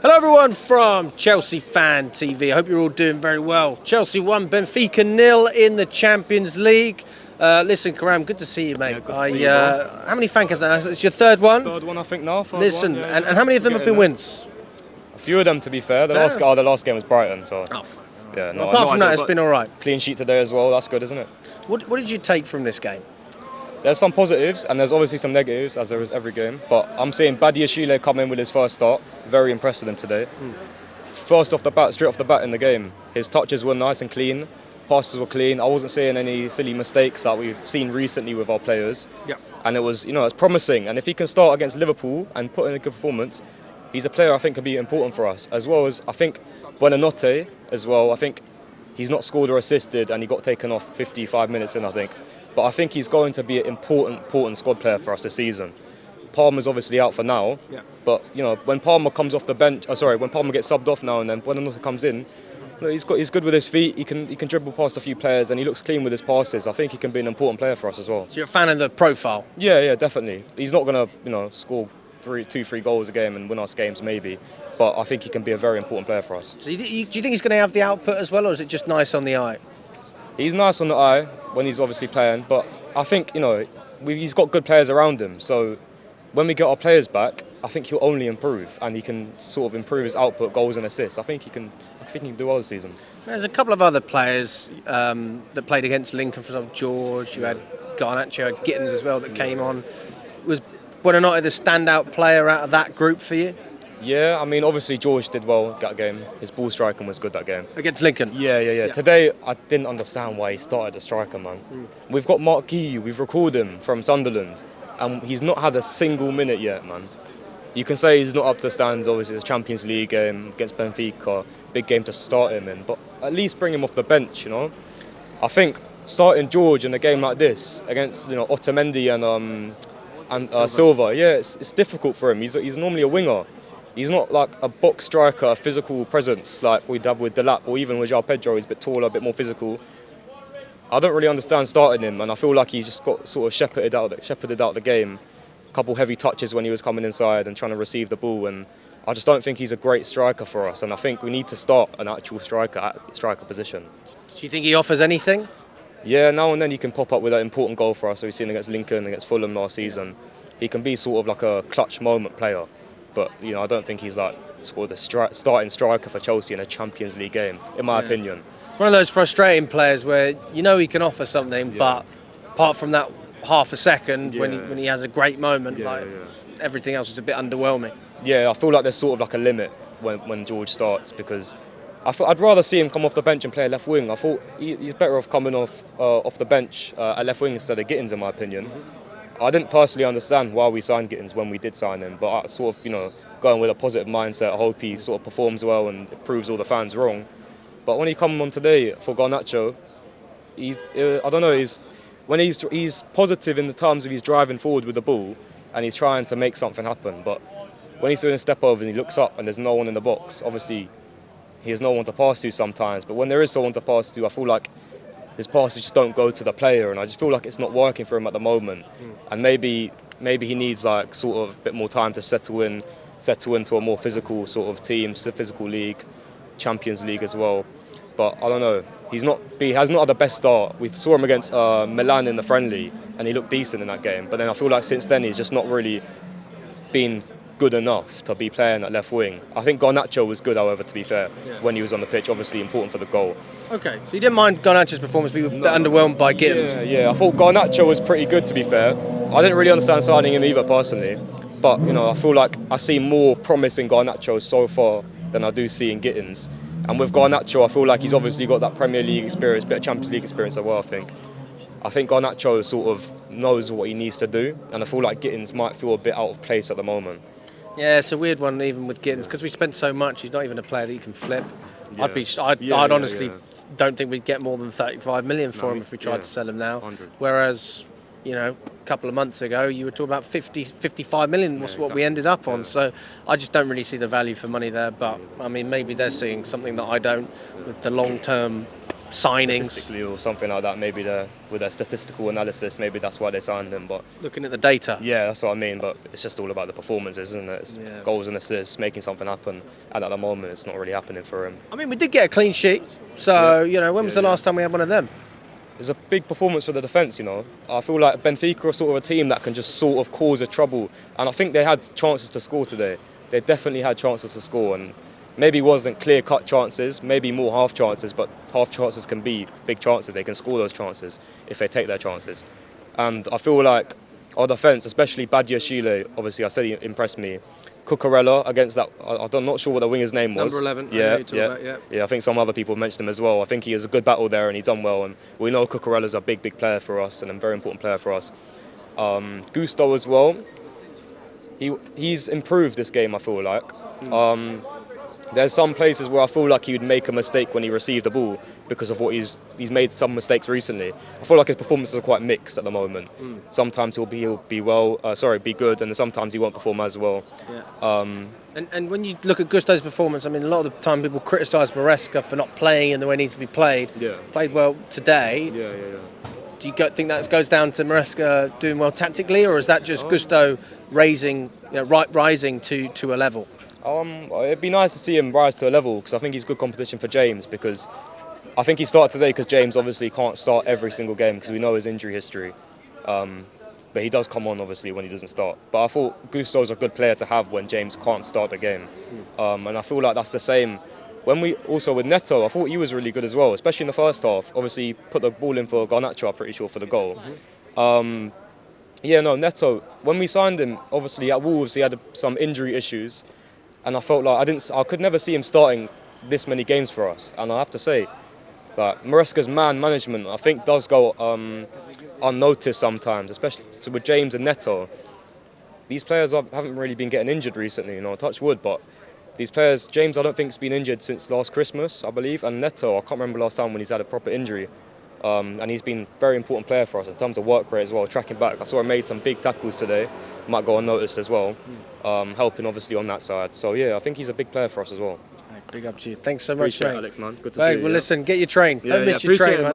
Hello everyone from Chelsea Fan TV. I hope you're all doing very well. Chelsea won, Benfica 0 in the Champions League. Listen, Karam, good to see you, mate. Yeah, good to see you, bro. How many fan camps now? It's your third one? Third one, I think now. Listen, and how many of them have been wins? A few of them, to be fair. The last game was Brighton, so yeah. No, apart from that, it's been all right. Clean sheet today as well. That's good, isn't it? What did you take from this game? There's some positives and there's obviously some negatives, as there is every game. But I'm seeing Badiashile come in with his first start. Very impressed with him today. Straight off the bat in the game, his touches were nice and clean. Passes were clean. I wasn't seeing any silly mistakes that we've seen recently with our players. Yeah. And it was, it's promising. And if he can start against Liverpool and put in a good performance, he's a player I think can be important for us. As well as, I think, Buonanotte as well. I think he's not scored or assisted and he got taken off 55 minutes in, I think. But I think he's going to be an important squad player for us this season. Palmer's obviously out for now. Yeah. But, when Palmer comes off the bench, when Palmer gets subbed off now and then Buonanotte comes in, he's good with his feet. He can dribble past a few players, and he looks clean with his passes. I think he can be an important player for us as well. So you're a fan of the profile? Yeah, definitely. He's not going to, score 2-3 goals a game and win us games maybe, but I think he can be a very important player for us. So do you think he's going to have the output as well, or is it just nice on the eye? He's nice on the eye when he's obviously playing, but I think he's got good players around him. So when we get our players back, I think he'll only improve, and he can sort of improve his output, goals and assists. I think he can do well this season. There's a couple of other players that played against Lincoln, for example, George. You had Garnacho, Gittins as well that came on. Was Buonanotte the standout player out of that group for you? Yeah, obviously George did well that game. His ball striking was good that game. Against Lincoln? Yeah. Today, I didn't understand why he started as striker, man. We've got Mark Guiu, we've recalled him from Sunderland, and he's not had a single minute yet, man. You can say he's not up to standards, obviously it's a Champions League game against Benfica, big game to start him in, but at least bring him off the bench, I think starting George in a game like this against, Otamendi and Silva, yeah, it's difficult for him. He's normally a winger. He's not like a box striker, a physical presence like we'd have with Delap or even with João Pedro. He's a bit taller, a bit more physical. I don't really understand starting him, and I feel like he just got sort of shepherded out the game. A couple heavy touches when he was coming inside and trying to receive the ball, and I just don't think he's a great striker for us. And I think we need to start an actual striker at striker position. Do you think he offers anything? Yeah, now and then he can pop up with an important goal for us. So we've seen against Lincoln, against Fulham last season. He can be sort of like a clutch moment player. But, I don't think he's like sort of the starting striker for Chelsea in a Champions League game, in my opinion. It's one of those frustrating players where he can offer something, but apart from that half a second when he has a great moment, everything else is a bit underwhelming. Yeah, I feel like there's sort of like a limit when George starts, because I'd rather see him come off the bench and play left wing. I thought he's better off coming off the bench at left wing instead of Gittins, in my opinion. I didn't personally understand why we signed Gittins when we did sign him, but I sort of, going with a positive mindset. I hope he sort of performs well and proves all the fans wrong. But when he come on today for Garnacho, he's positive in the terms of he's driving forward with the ball and he's trying to make something happen. But when he's doing a step over and he looks up and there's no one in the box, obviously he has no one to pass to sometimes. But when there is someone to pass to, I feel like his passes just don't go to the player, and I just feel like it's not working for him at the moment. And maybe he needs like sort of a bit more time to settle into a more physical sort of team, physical league, Champions League as well. But I don't know. He has not had the best start. We saw him against Milan in the friendly, and he looked decent in that game. But then I feel like since then he's just not really been good enough to be playing at left wing. I think Garnacho was good, however, to be fair, when he was on the pitch, obviously important for the goal. Okay, so you didn't mind Garnacho's performance, but you were underwhelmed by Gittins? Yeah, I thought Garnacho was pretty good, to be fair. I didn't really understand signing him either, personally. But, I feel like I see more promise in Garnacho so far than I do see in Gittins. And with Garnacho, I feel like he's obviously got that Premier League experience, bit of Champions League experience as well, I think. I think Garnacho sort of knows what he needs to do, and I feel like Gittins might feel a bit out of place at the moment. Yeah, it's a weird one even with Gittins, because we spent so much. He's not even a player that you can flip. Yeah. I'd honestly don't think we'd get more than 35 million for him if we tried to sell him now. 100. Whereas, a couple of months ago you were talking about 55 million was what we ended up on. So I just don't really see the value for money there. But maybe they're seeing something that I don't with the long-term signings statistically or something like that. Maybe with their statistical analysis, maybe that's why they signed him. But looking at the data. yeah, that's what I mean. But it's just all about the performances, isn't it? It's goals and assists, making something happen. And at the moment, it's not really happening for him. I mean, we did get a clean sheet. So, when was the last time we had one of them? It's a big performance for the defence, I feel like Benfica are sort of a team that can just sort of cause a trouble. And I think they had chances to score today. They definitely had chances to score. And maybe it wasn't clear-cut chances, maybe more half chances, but half chances can be big chances. They can score those chances if they take their chances. And I feel like our defence, especially Badiashile, obviously I said he impressed me. Cucurella against that, I'm not sure what the winger's name was. Number 11. Yeah, I think some other people mentioned him as well. I think he has a good battle there and he's done well. And we know Cucurella's a big player for us and a very important player for us. Gusto as well. He's improved this game, I feel like. There's some places where I feel like he would make a mistake when he received the ball because of what he's made some mistakes recently. I feel like his performances are quite mixed at the moment. Sometimes he'll be good, and then sometimes he won't perform as well. Yeah. And when you look at Gusto's performance, I mean, a lot of the time people criticise Maresca for not playing in the way he needs to be played. Yeah. Played well today. Yeah. Do you think that goes down to Maresca doing well tactically, or is that just Gusto rising to a level? It'd be nice to see him rise to a level because I think he's good competition for James, because I think he started today because James obviously can't start every single game because we know his injury history. But he does come on obviously when he doesn't start. But I thought Gusto's a good player to have when James can't start the game. And I feel like that's the same. With Neto, I thought he was really good as well, especially in the first half. Obviously he put the ball in for Garnacho, I'm pretty sure, for the goal. Neto, when we signed him, obviously at Wolves he had some injury issues. And I felt like I could never see him starting this many games for us. And I have to say that Maresca's man management, I think, does go unnoticed sometimes, especially with James and Neto. These players haven't really been getting injured recently, touch wood, but these players, James I don't think has been injured since last Christmas, I believe, and Neto, I can't remember last time when he's had a proper injury. And he's been a very important player for us in terms of work rate as well, tracking back. I saw him made some big tackles today, might go unnoticed as well, helping obviously on that side. So yeah, I think he's a big player for us as well. Big up to you. Thanks so much, mate. Alex, man. Good to see you. Well, listen, get your train. Don't miss your appreciate train, it, man.